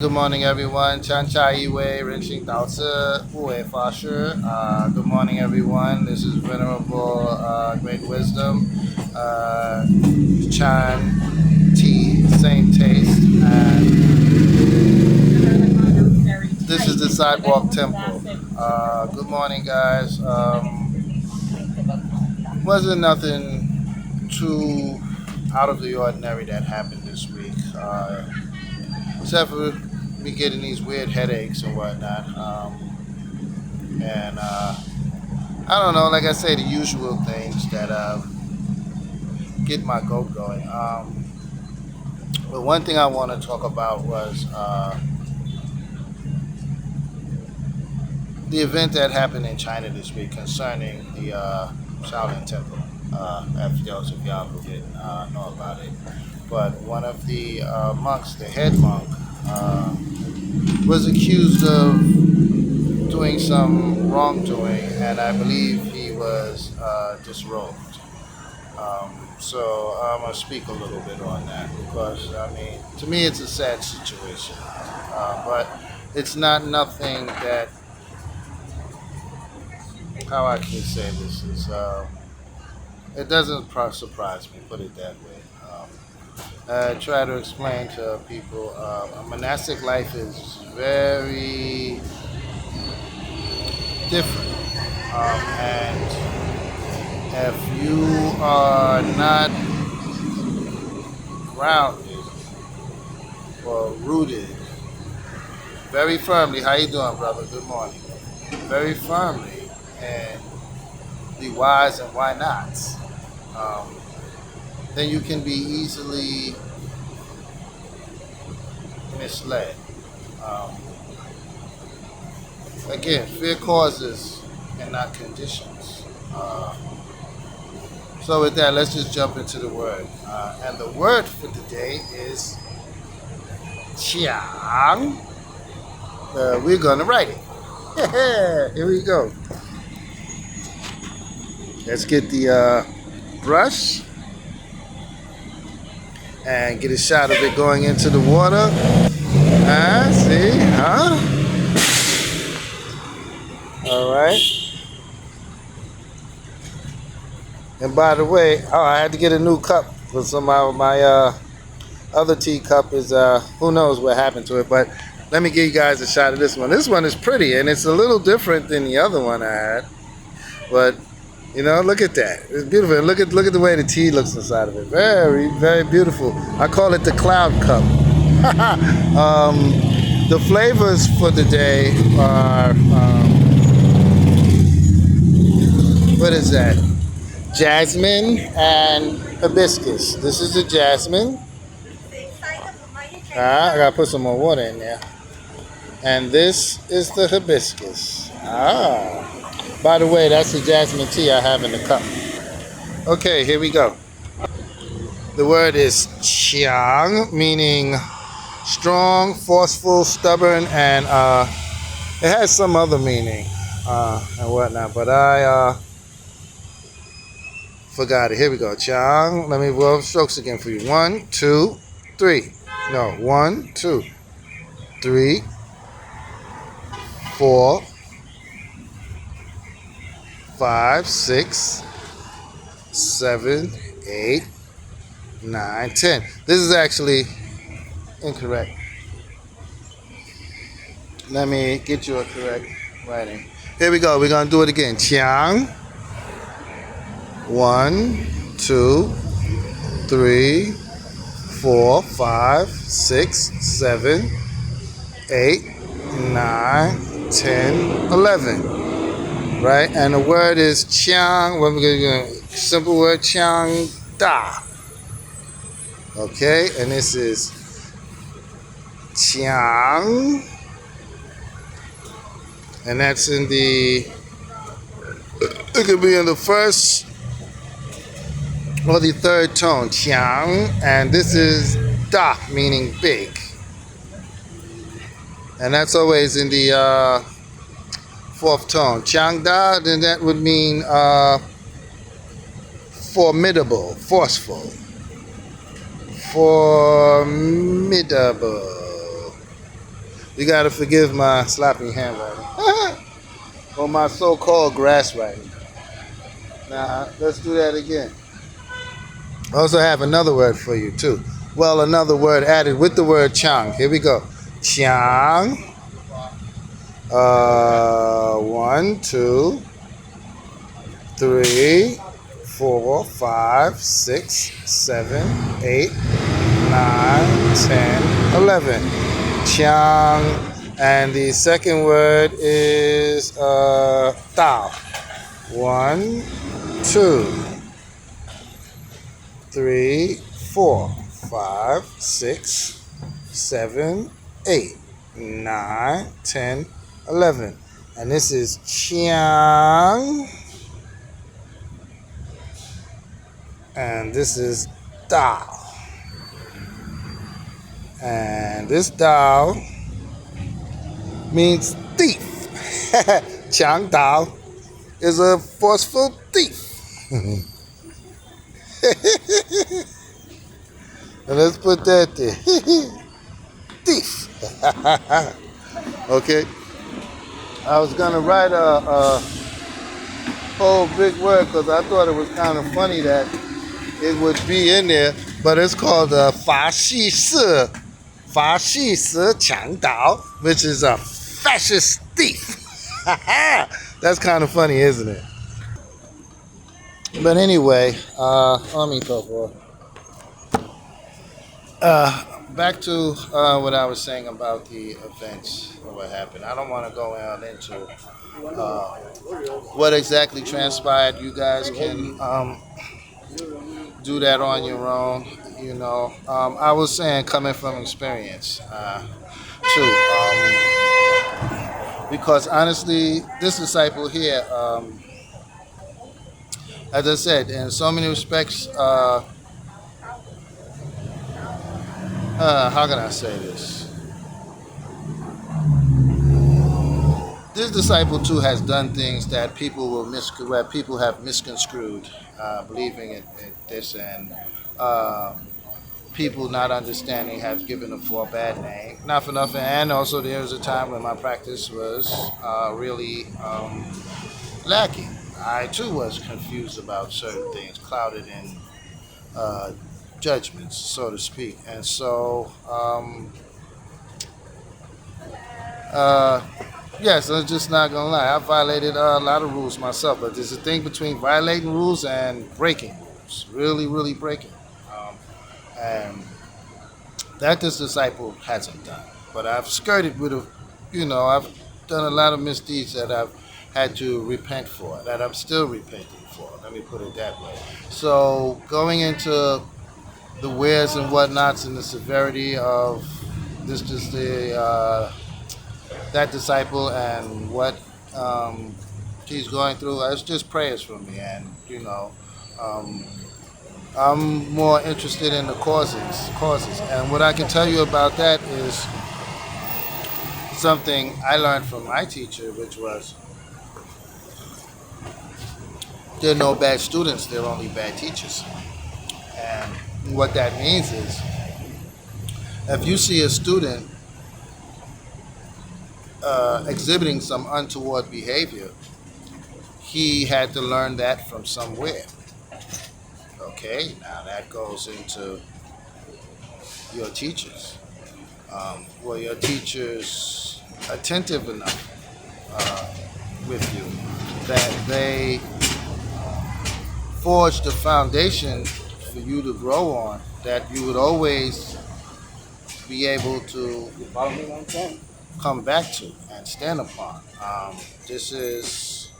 Good morning, everyone. Chan Chai Iwei, Rinxing Dao Zi, Wu Wei Fa Shi. Good morning, everyone. This is Venerable Great Wisdom, Chan Tea, Same Taste, and this is the Sidewalk Temple. Good morning, guys. Wasn't nothing too out of the ordinary that happened this week, except for me getting these weird headaches and whatnot. And I don't know, like I say, the usual things that get my goat going. But one thing I want to talk about was the event that happened in China this week concerning the Shaolin Temple. If y'all who didn't know about it, but one of the monks, the head monk, was accused of doing some wrongdoing, and I believe he was disrobed. So I'm gonna speak a little bit on that because I mean, to me, it's a sad situation, but it's not nothing that how I can say this is. It doesn't surprise me. Put it that way. I try to explain to people a monastic life is very different, and if you are not grounded or rooted very firmly, how you doing, brother? Good morning. Very firmly, and the whys and why nots, um, then you can be easily misled. Um, Again, fear causes and not conditions. So with that, let's just jump into the word. And the word for today is Qiang. We're gonna write it. Here we go. Let's get the brush and get a shot of it going into the water. See, huh? All right. And by the way, I had to get a new cup because somehow my other teacup is who knows what happened to it. But let me give you guys a shot of this one. This one is pretty and it's a little different than the other one I had. But you know, look at that. It's beautiful. And look at the way the tea looks inside of it. Very, very beautiful. I call it the cloud cup. The flavors for the day are what is that? Jasmine and hibiscus. This is the jasmine. I gotta put some more water in there. And this is the hibiscus. By the way, that's the jasmine tea I have in the cup. Okay, here we go. The word is qiang, meaning strong, forceful, stubborn, and it has some other meaning and whatnot. But I forgot it. Here we go. Qiang. Let me roll strokes again for you. 1, 2, 3. No, 1, 2, 3, 4, 5, 6, 7, 8, 9, 10. This is actually incorrect. Let me get you a correct writing. Here we go. We're going to do it again. Qiang. 1, 2, 3, 4, 5, 6, 7, 8, 9, 10, 11. Right? And the word is Qiang. What we're going to do? Simple word Qiang Da. Okay? And this is Qiang. And that's in the, it could be in the first or the third tone, Qiang. And this is Da, meaning big. And that's always in the fourth tone. Qiang Da, then that would mean formidable, forceful. Formidable. You gotta forgive my sloppy handwriting. Or my so-called grass writing. Now, let's do that again. I also have another word for you, too. Well, another word added with the word chang. Here we go. Chang. 1, 2, 3, 4, 5, 6, 7, 8, 9, 10, 11. Chang. And the second word is Dao. 1, 2, 3, 4, 5, 6, 7, 8, 9, 10, 11. And this is Chiang. And this is Dao. And this Dao means thief. Chiang Dao is a forceful thief. And let's put that there. Thief. Okay. I was gonna write a whole big word because I thought it was kind of funny that it would be in there, but it's called Fa Xi Si, Fa Xi Si Chang Dao, which is a fascist thief. That's kind of funny, isn't it? But anyway, let me talk for. Back to what I was saying about the events or what happened. I don't want to go on into what exactly transpired. You guys can do that on your own. You know, I was saying coming from experience too, because honestly, this disciple here, as I said, in so many respects. How can I say this? This disciple too has done things that people will where people have misconstrued, believing it this, and people not understanding have given it for a bad name. Not for nothing. And also, there was a time when my practice was really lacking. I too was confused about certain things, clouded in judgments, so to speak. And so, yes, I'm just not gonna lie. I violated a lot of rules myself, but there's a thing between violating rules and breaking rules. Really, really breaking. And that this disciple hasn't done. But I've skirted with I've done a lot of misdeeds that I've had to repent for, that I'm still repenting for. Let me put it that way. So going into the wheres and whatnots and the severity of this, just that disciple and what she's going through. It's just prayers for me, and I'm more interested in the causes. And what I can tell you about that is something I learned from my teacher, which was there are no bad students, there are only bad teachers. And what that means is, if you see a student exhibiting some untoward behavior, he had to learn that from somewhere. Okay, now that goes into your teachers. Were your teachers attentive enough with you that they forged a foundation for you to grow on, that you would always be able to come back to and stand upon? This is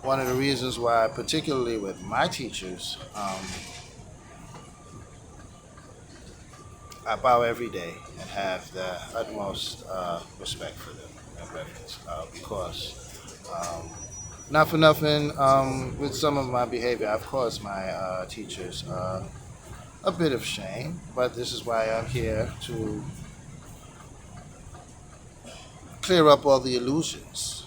one of the reasons why, particularly with my teachers, I bow every day and have the utmost respect for them and reverence, because not for nothing, with some of my behavior, I've caused my teachers a bit of shame, but this is why I'm here to clear up all the illusions.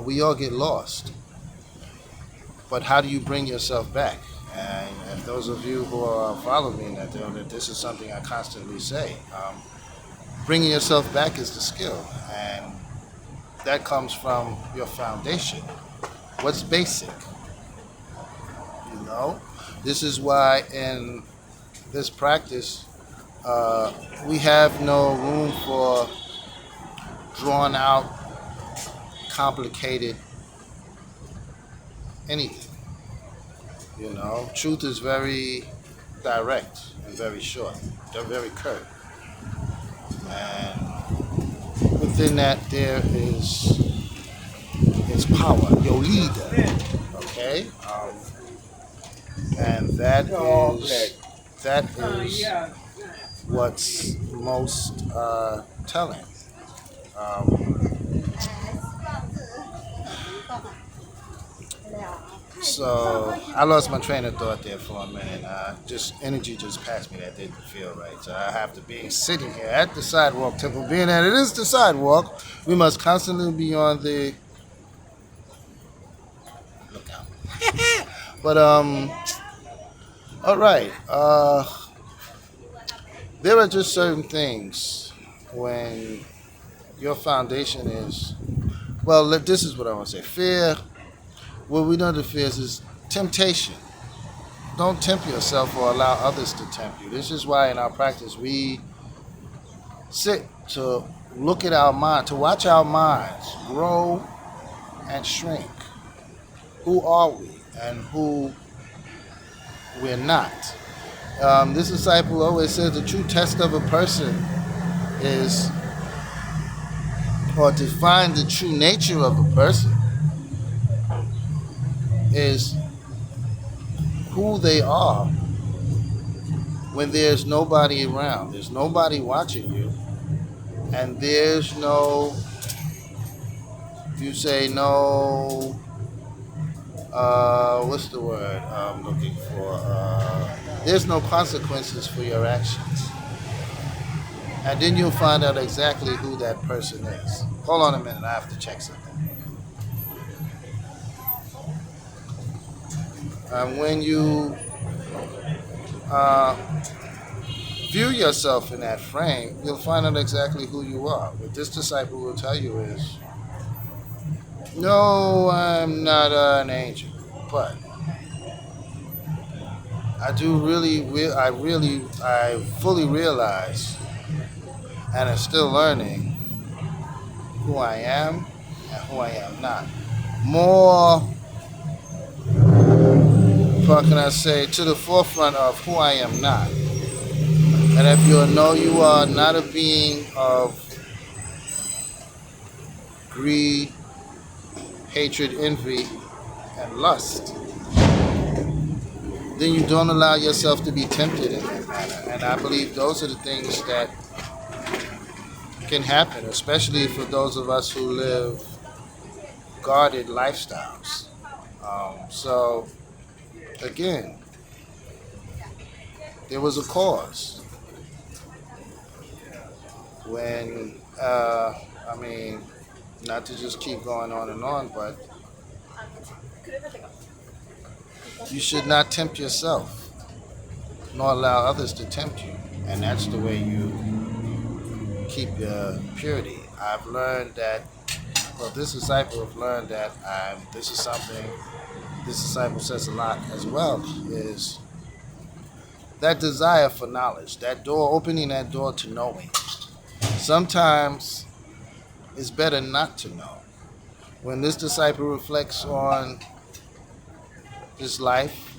We all get lost, but how do you bring yourself back? And if those of you who are following me that know that this is something I constantly say, bringing yourself back is the skill, and that comes from your foundation. What's basic, you know? This is why in this practice we have no room for drawn out, complicated anything. You know, truth is very direct and very short. They're very curt, and within that there is power. Your leader, okay, and that is what's most telling. Um, So I lost my train of thought there for a minute. Just energy just passed me that didn't feel right. So I have to be sitting here at the sidewalk temple. Being that it is the sidewalk, we must constantly be on the lookout. But all right. There are just certain things when your foundation is well. This is what I want to say. Fear. What we know the fear is temptation. Don't tempt yourself or allow others to tempt you. This is why in our practice we sit to look at our mind, to watch our minds grow and shrink. Who are we and who we're not? This disciple always says the true test of a person is, or to find the true nature of a person is who they are when there's nobody around. There's nobody watching you, and there's no, you say no, what's the word I'm looking for? There's no consequences for your actions. And then you'll find out exactly who that person is. Hold on a minute, I have to check something. And when you view yourself in that frame, you'll find out exactly who you are. What this disciple will tell you is, no, I'm not an angel, but I fully realize, and am still learning who I am and who I am not. More, what can I say, to the forefront of who I am not. And if you know you are not a being of greed, hatred, envy, and lust, then you don't allow yourself to be tempted in that manner. And I believe those are the things that can happen, especially for those of us who live guarded lifestyles. So, again, there was a cause when, not to just keep going on and on, but you should not tempt yourself, nor allow others to tempt you. And that's the way you keep your purity. I've learned that, well, this disciple have learned that this is something this disciple says a lot as well, is that desire for knowledge, that door, opening that door to knowing. Sometimes it's better not to know. When this disciple reflects on his life,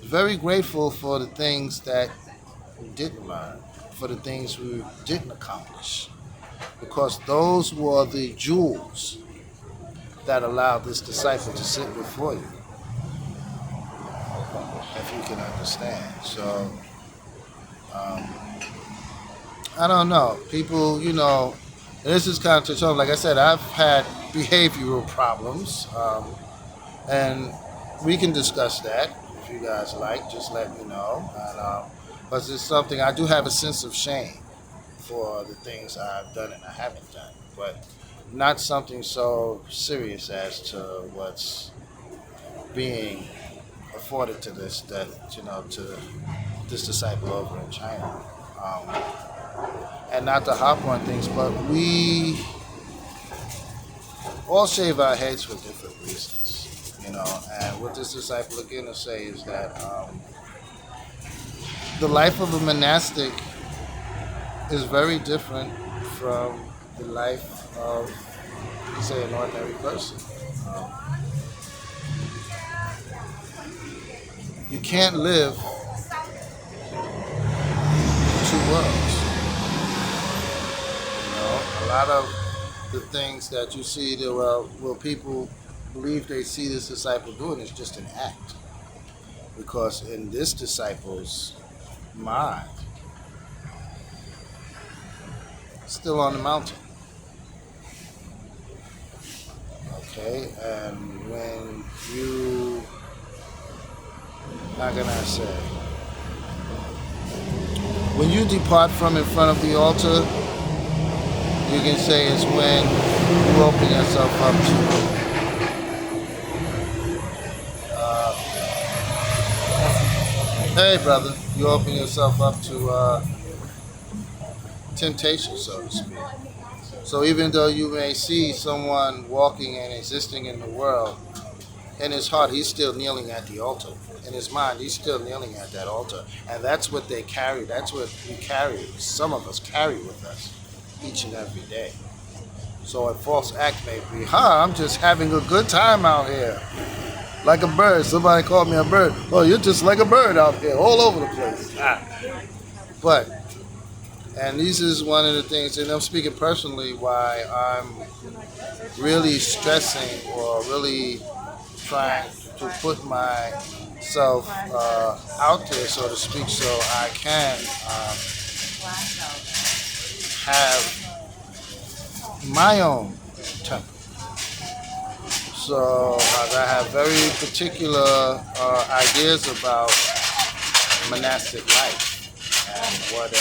very grateful for the things that we didn't learn, for the things we didn't accomplish, because those were the jewels that allowed this disciple to sit before you, if you can understand. So, I don't know. People, and this is kind of touch on, like I said, I've had behavioral problems, and we can discuss that if you guys like. Just let me know. And, but it's something, I do have a sense of shame for the things I've done and I haven't done, but not something so serious as to what's being afforded to to this disciple over in China. Um, and not to hop on things, but we all shave our heads for different reasons, And what this disciple again will say is that the life of a monastic is very different from the life of, say, an ordinary person. Um, you can't live two worlds. A lot of the things that you see that well people believe they see this disciple doing is just an act. Because in this disciple's mind, still on the mountain. Okay, and when you, how can I say, when you depart from in front of the altar, you can say it's when you open yourself up to, hey brother, you open yourself up to temptation, so to speak. So even though you may see someone walking and existing in the world, in his heart, he's still kneeling at the altar. In his mind, he's still kneeling at that altar. And that's what they carry. That's what we carry. Some of us carry with us each and every day. So a false act may be, I'm just having a good time out here. Like a bird. Somebody called me a bird. Oh, you're just like a bird out there, all over the place. But, and this is one of the things, and I'm speaking personally, why I'm really stressing or really trying to put myself out there, so to speak, so I can have my own temple. So I have very particular ideas about monastic life and what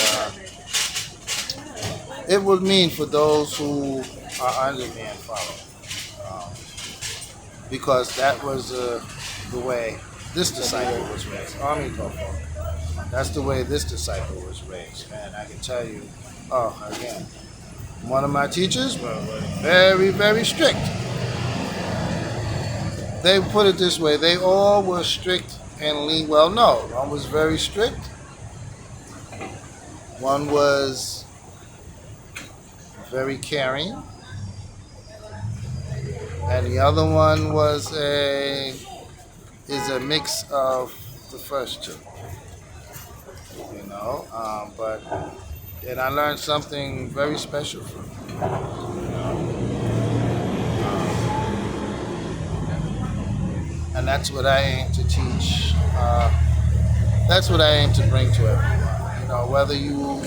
it would mean for those who are under me and follow. Because that was the way this disciple was raised. That's the way this disciple was raised. And I can tell you, again, one of my teachers was very, very strict. They put it this way, they all were strict and lean. Well, no, one was very strict. One was very caring. And the other one is a mix of the first two, but and I learned something very special from him, and that's what I aim to teach. That's what I aim to bring to everyone. Whether you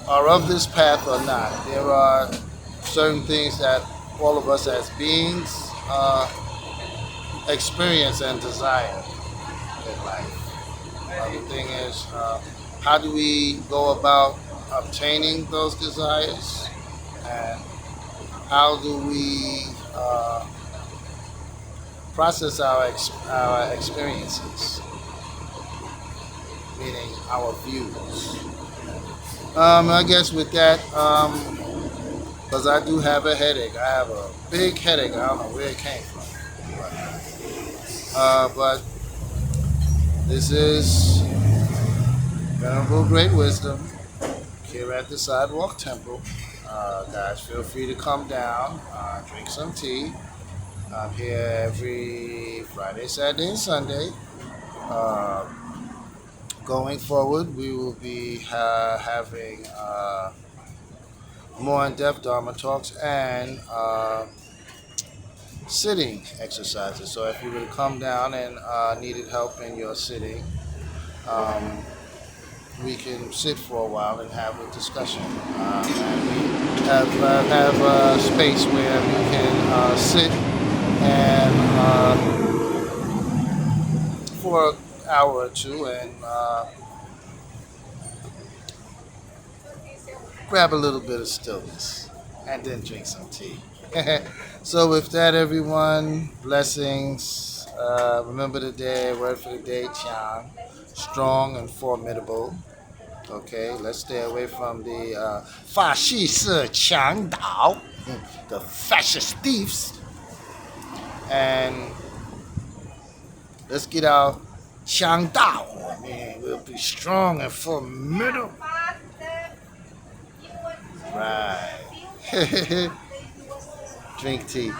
are of this path or not, there are certain things that all of us as beings experience and desire in life. The thing is, how do we go about obtaining those desires, and how do we process our experiences, meaning our views. I guess with that, because I do have a headache. I have a big headache. I don't know where it came from. But this is Venerable Great Wisdom here at the Sidewalk Temple. Guys, feel free to come down, drink some tea. I'm here every Friday, Saturday, and Sunday. Going forward, we will be having more in-depth Dharma talks and sitting exercises. So if you were to come down and needed help in your sitting, we can sit for a while and have a discussion. And we have a space where we can sit and for an hour or two and grab a little bit of stillness and then drink some tea. So with that, everyone, blessings Remember the day, word for the day, Chiang. Strong and formidable. Okay, let's stay away from the 法西斯强岛, the fascist thieves. And let's get our 强盗. Man, we'll be strong and formidable. Right. Drink tea.